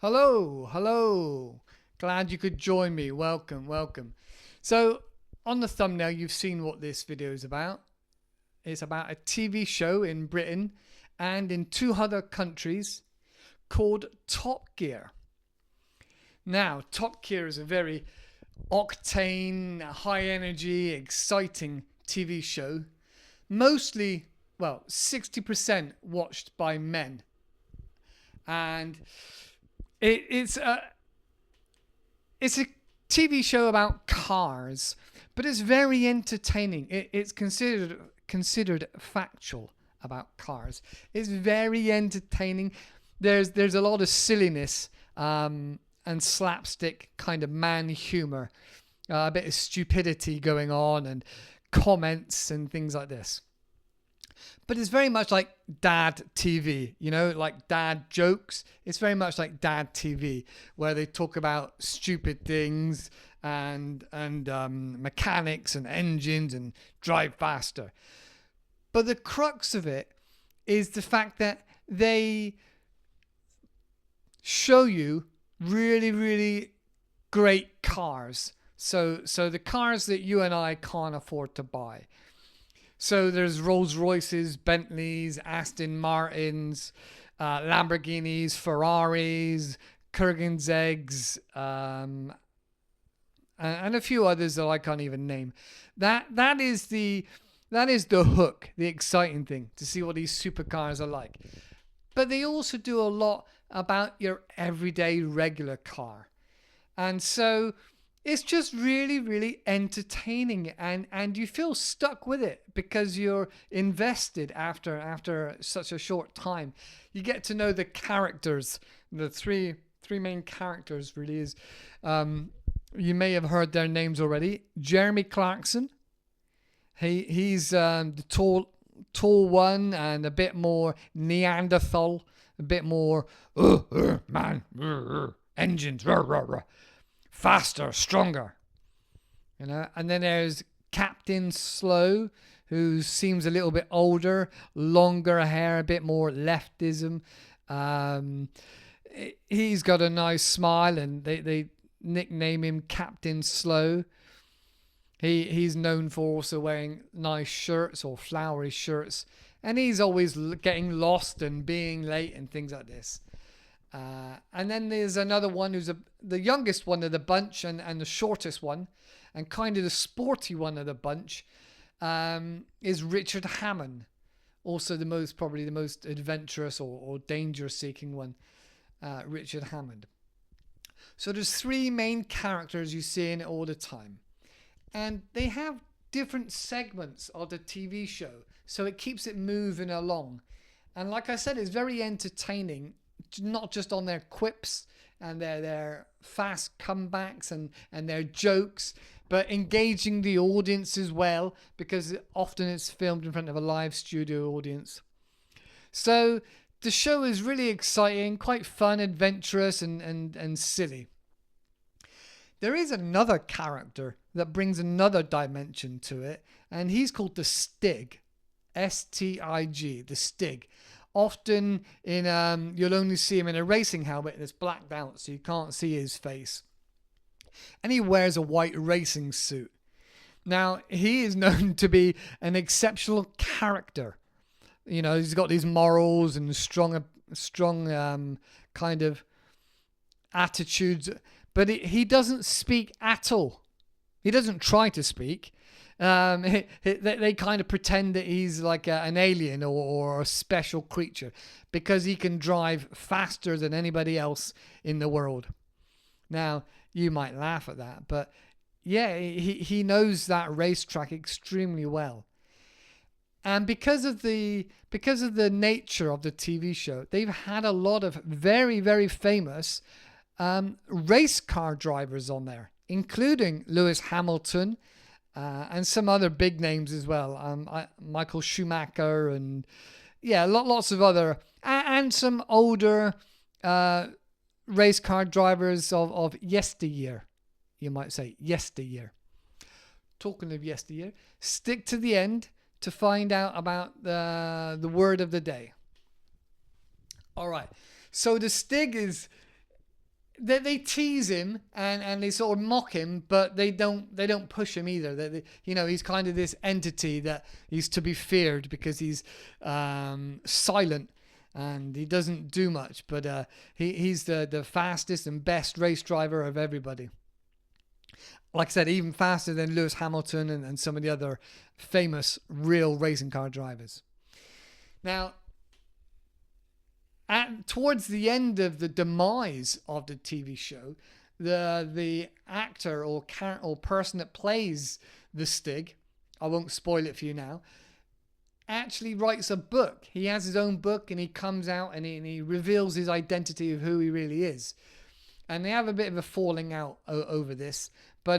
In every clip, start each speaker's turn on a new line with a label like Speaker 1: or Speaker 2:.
Speaker 1: Hello, hello. Glad you could join me. Welcome, welcome. So, on the thumbnail, you've seen what this video is about. It's about a TV show in Britain and in two other countries called Top Gear. Now, Top Gear is a very octane, high energy, exciting TV show. Mostly, 60% watched by men. And it's a TV show about cars, but it's very entertaining. It's considered factual about cars. It's very entertaining. There's a lot of silliness and slapstick kind of man humor, a bit of stupidity going on, and comments and things like this. But it's very much like dad TV, like dad jokes. It's very much like dad TV, where they talk about stupid things and mechanics and engines and drive faster. But the crux of it is the fact that they show you really, really great cars. So the cars that you and I can't afford to buy. So there's Rolls Royces, Bentleys, Aston Martins, Lamborghinis, Ferraris, Kurganzegs, and a few others that I can't even name. That is the hook, the exciting thing, to see what these supercars are like. But they also do a lot about your everyday regular car. And so it's just really, really entertaining, and you feel stuck with it because you're invested after such a short time. You get to know the characters, the three main characters really is. You may have heard their names already. Jeremy Clarkson. He's the tall one and a bit more Neanderthal, a bit more man, engines, faster, stronger, and then there's Captain Slow, who seems a little bit older, longer hair, a bit more leftism. He's got a nice smile, and they nickname him Captain Slow. He's known for also wearing nice shirts or flowery shirts, and he's always getting lost and being late and things like this. And then there's another one who's the youngest one of the bunch and the shortest one, and kind of the sporty one of the bunch, is Richard Hammond. Also probably the most adventurous or danger-seeking one, Richard Hammond. So there's three main characters you see in it all the time. And they have different segments of the TV show, so it keeps it moving along. And like I said, it's very entertaining, not just on their quips and their fast comebacks and their jokes, but engaging the audience as well, because often it's filmed in front of a live studio audience. So the show is really exciting, quite fun, adventurous, and silly. There is another character that brings another dimension to it, and he's called the Stig. S-T-I-G, the Stig. Often you'll only see him in a racing helmet that's blacked out, so you can't see his face. And he wears a white racing suit. Now, he is known to be an exceptional character. He's got these morals and strong kind of attitudes, but he doesn't speak at all. He doesn't try to speak. They kind of pretend that he's like an alien or a special creature, because he can drive faster than anybody else in the world. Now, you might laugh at that, but yeah, he knows that racetrack extremely well. And because of the nature of the TV show, they've had a lot of very, very famous race car drivers on there, including Lewis Hamilton, and some other big names as well. Michael Schumacher, and lots of other, and some older race car drivers of yesteryear, you might say, yesteryear. Talking of yesteryear, stick to the end to find out about the word of the day. All right, so the Stig is they tease him and they sort of mock him, but they don't push him either. He's kind of this entity that he's to be feared because he's silent and he doesn't do much. But he's the fastest and best race driver of everybody. Like I said, even faster than Lewis Hamilton and some of the other famous real racing car drivers. Now, towards the end of the demise of the TV show, the actor or person that plays the Stig, I won't spoil it for you now, actually writes a book. He has his own book, and he comes out and he reveals his identity of who he really is. And they have a bit of a falling out over this, but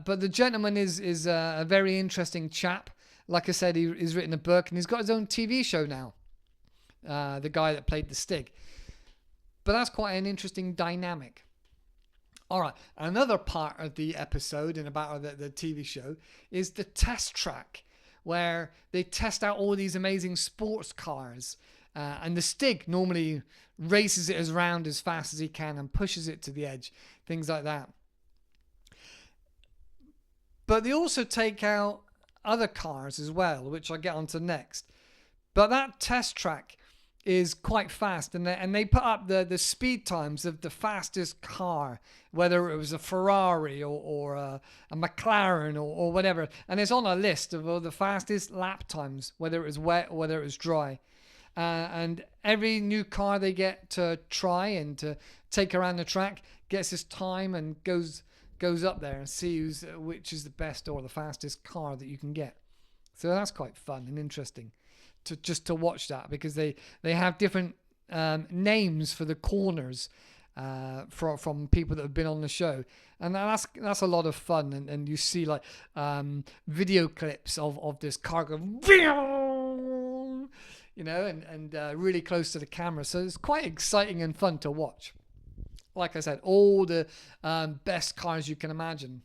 Speaker 1: the gentleman is a very interesting chap. Like I said, he's written a book and he's got his own TV show now. The guy that played the Stig. But that's quite an interesting dynamic. All right, another part of the episode and about the TV show is the test track, where they test out all these amazing sports cars. And the Stig normally races it around as fast as he can and pushes it to the edge, things like that. But they also take out other cars as well, which I'll get onto next. But that test track is quite fast, and they put up the speed times of the fastest car, whether it was a Ferrari or a McLaren or whatever, and it's on a list of all the fastest lap times, whether it was wet or whether it was dry. And every new car they get to try and to take around the track gets this time and goes up there and sees which is the best or the fastest car that you can get. So that's quite fun and interesting to watch that, because they have different names for the corners from people that have been on the show, and that's a lot of fun. And you see like video clips of this car going, and really close to the camera. So it's quite exciting and fun to watch. Like I said, all the best cars you can imagine.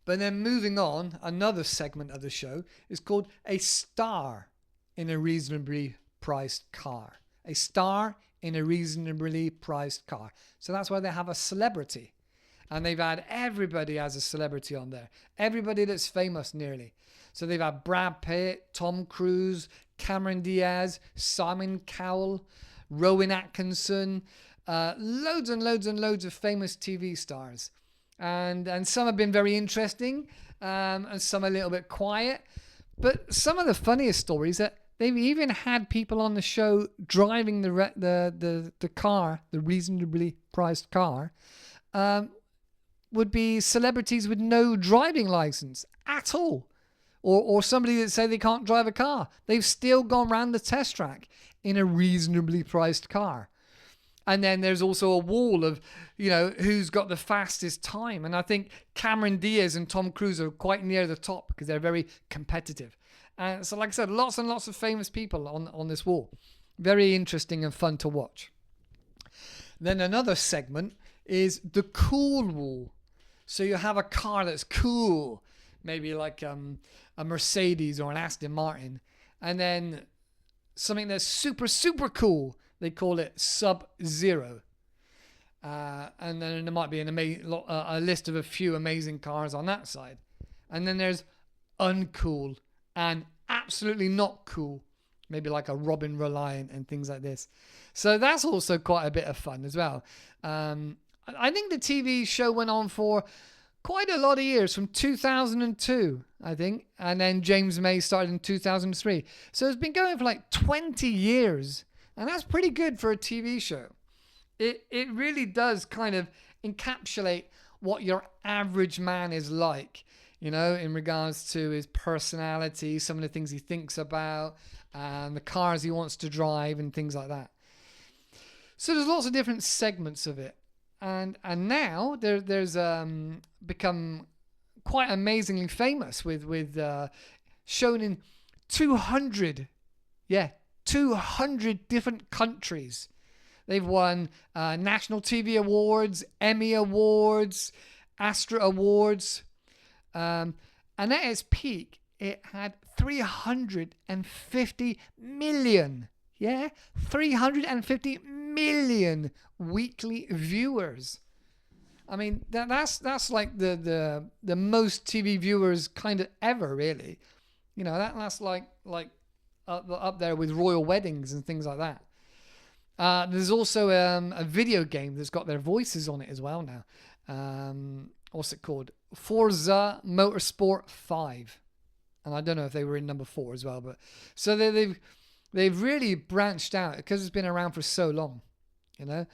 Speaker 1: But then moving on, another segment of the show is called A Star in a Reasonably Priced Car. A star in a reasonably priced car. So that's why they have a celebrity. And they've had everybody as a celebrity on there. Everybody that's famous nearly. So they've had Brad Pitt, Tom Cruise, Cameron Diaz, Simon Cowell, Rowan Atkinson, loads and loads and loads of famous TV stars. And some have been very interesting, and some a little bit quiet. But some of the funniest stories that they've even had people on the show driving the car, the reasonably priced car, would be celebrities with no driving license at all, or somebody that say they can't drive a car. They've still gone round the test track in a reasonably priced car. And then there's also a wall of, who's got the fastest time. And I think Cameron Diaz and Tom Cruise are quite near the top because they're very competitive. So like I said, lots and lots of famous people on this wall. Very interesting and fun to watch. Then another segment is the cool wall. So you have a car that's cool, maybe like a Mercedes or an Aston Martin. And then something that's super, super cool. They call it Sub-Zero. And then there might be a list of a few amazing cars on that side. And then there's uncool and absolutely not cool. Maybe like a Robin Reliant and things like this. So that's also quite a bit of fun as well. I think the TV show went on for quite a lot of years, from 2002, I think. And then James May started in 2003. So it's been going for like 20 years. And that's pretty good for a TV show. It really does kind of encapsulate what your average man is like, in regards to his personality, some of the things he thinks about, and the cars he wants to drive and things like that. So there's lots of different segments of it. And now there's become quite amazingly famous with shown in 200 different countries. They've won National TV Awards, Emmy Awards, Astra Awards. And at its peak, it had 350 million. Yeah? 350 million weekly viewers. I mean, that's like the most TV viewers kind of ever, really. You know, that's like up there with royal weddings and things like that. There's also a video game that's got their voices on it as well now. What's it called? Forza Motorsport 5. And I don't know if they were in number 4 as well, but so they've really branched out because it's been around for so long, you know.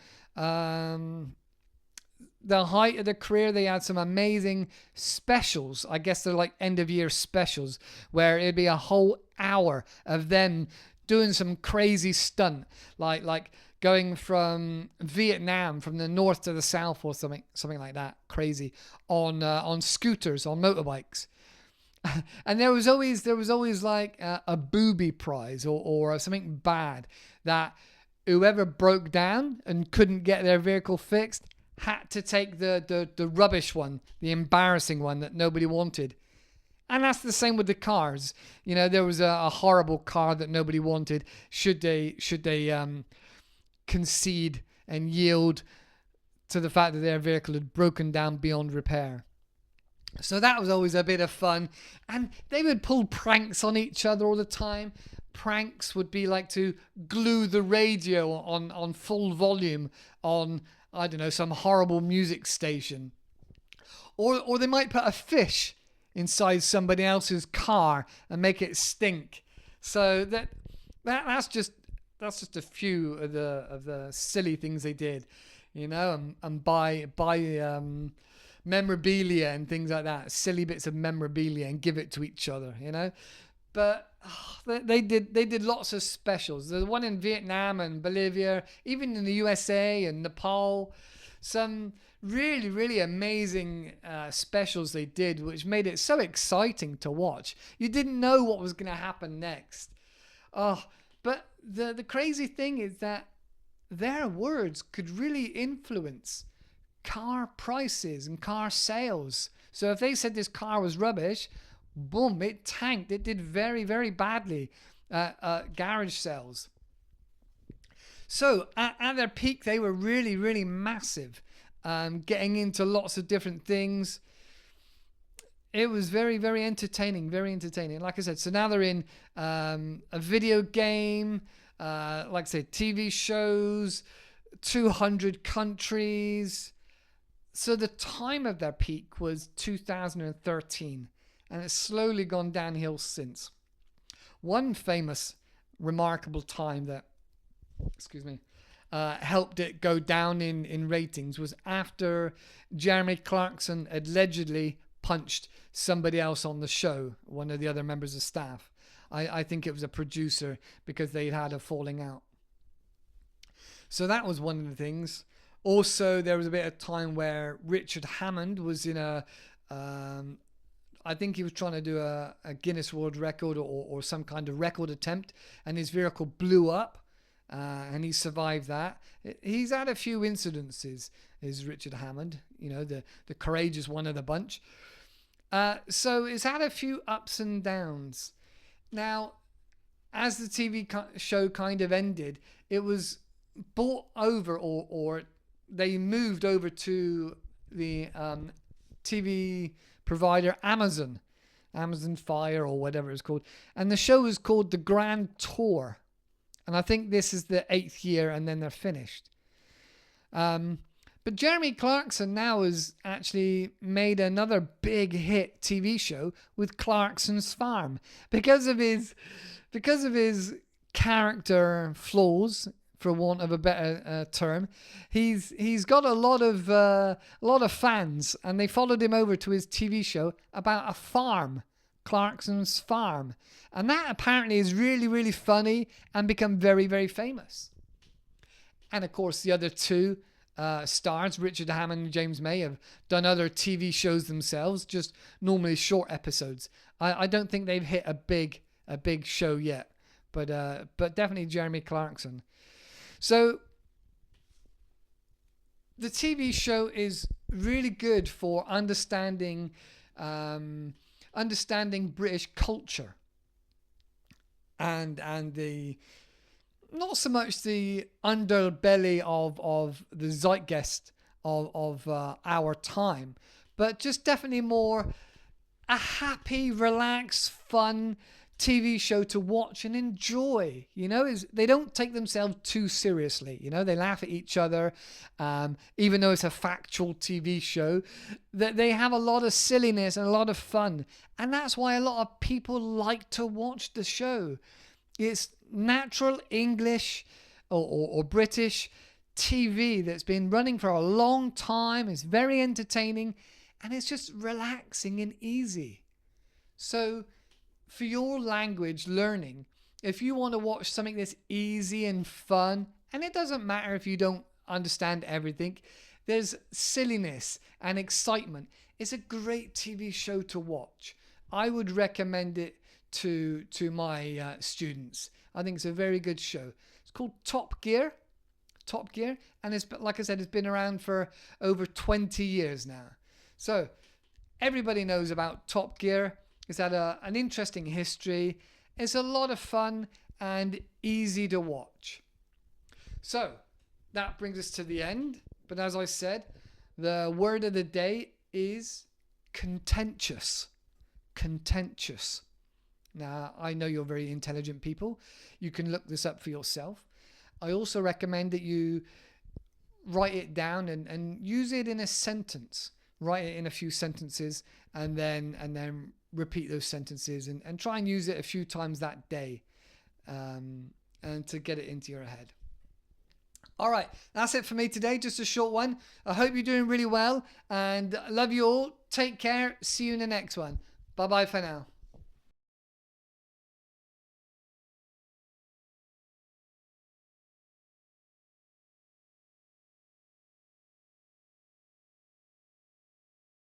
Speaker 1: The height of their career, they had some amazing specials. I guess they're like end of year specials where it'd be a whole hour of them doing some crazy stunt, like going from Vietnam, from the north to the south, or something like that, crazy, on scooters, on motorbikes. And there was always like a booby prize or something bad that whoever broke down and couldn't get their vehicle fixed had to take the rubbish one, the embarrassing one that nobody wanted. And that's the same with the cars. You know, there was a horrible car that nobody wanted. Should they concede and yield to the fact that their vehicle had broken down beyond repair? So that was always a bit of fun. And they would pull pranks on each other all the time. Pranks would be like to glue the radio on full volume on, I don't know, some horrible music station. Or they might put a fish inside somebody else's car and make it stink. So that's just a few of the silly things they did, you know, and buy memorabilia and things like that, silly bits of memorabilia, and give it to each other, you know. But they did lots of specials. The one in Vietnam and Bolivia, even in the USA and Nepal, some really, really amazing specials they did, which made it so exciting to watch. You didn't know what was going to happen next. But the crazy thing is that their words could really influence car prices and car sales. So if they said this car was rubbish, boom, it tanked. It did very, very badly at garage sales. So at their peak, they were really, really massive, getting into lots of different things. It was very, very entertaining, very entertaining. Like I said, so now they're in a video game, like I said, TV shows, 200 countries. So the time of their peak was 2013, and it's slowly gone downhill since. One famous, remarkable time that, helped it go down in ratings was after Jeremy Clarkson allegedly punched somebody else on the show, one of the other members of staff. I think it was a producer, because they'd had a falling out. So that was one of the things. Also, there was a bit of time where Richard Hammond was in I think he was trying to do a Guinness World Record or some kind of record attempt, and his vehicle blew up, and he survived that. He's had a few incidences, is Richard Hammond, you know, the courageous one of the bunch. So it's had a few ups and downs. Now, as the TV show kind of ended, it was bought over or they moved over to the TV provider Amazon Fire or whatever it's called. And the show was called The Grand Tour. And I think this is the 8th year, and then they're finished. But Jeremy Clarkson now has actually made another big hit TV show with Clarkson's Farm. Because of his character flaws, for want of a better term, he's got a lot of fans, and they followed him over to his TV show about a farm, Clarkson's Farm, and that apparently is really, really funny and become very, very famous. And of course, the other two stars, Richard Hammond and James May, have done other TV shows themselves, just normally short episodes. I don't think they've hit a big show yet, but definitely Jeremy Clarkson. So the TV show is really good for understanding British culture and the not so much the underbelly of the zeitgeist of our time, but just definitely more a happy, relaxed, fun TV show to watch and enjoy. They don't take themselves too seriously. They laugh at each other, even though it's a factual TV show. That they have a lot of silliness and a lot of fun, and that's why a lot of people like to watch the show. It's natural English or British TV that's been running for a long time. It's very entertaining. And it's just relaxing and easy. So for your language learning, if you want to watch something that's easy and fun, and it doesn't matter if you don't understand everything, there's silliness and excitement. It's a great TV show to watch. I would recommend it to my students. I think it's a very good show. It's called Top Gear. Top Gear. And it's, like I said, it's been around for over 20 years now. So, everybody knows about Top Gear. It's had an interesting history. It's a lot of fun and easy to watch. So, that brings us to the end. But as I said, the word of the day is contentious. Contentious. Now, I know you're very intelligent people. You can look this up for yourself. I also recommend that you write it down and use it in a sentence. Write it in a few sentences and then repeat those sentences and try and use it a few times that day and to get it into your head. All right, that's it for me today. Just a short one. I hope you're doing really well and love you all. Take care. See you in the next one. Bye-bye for now.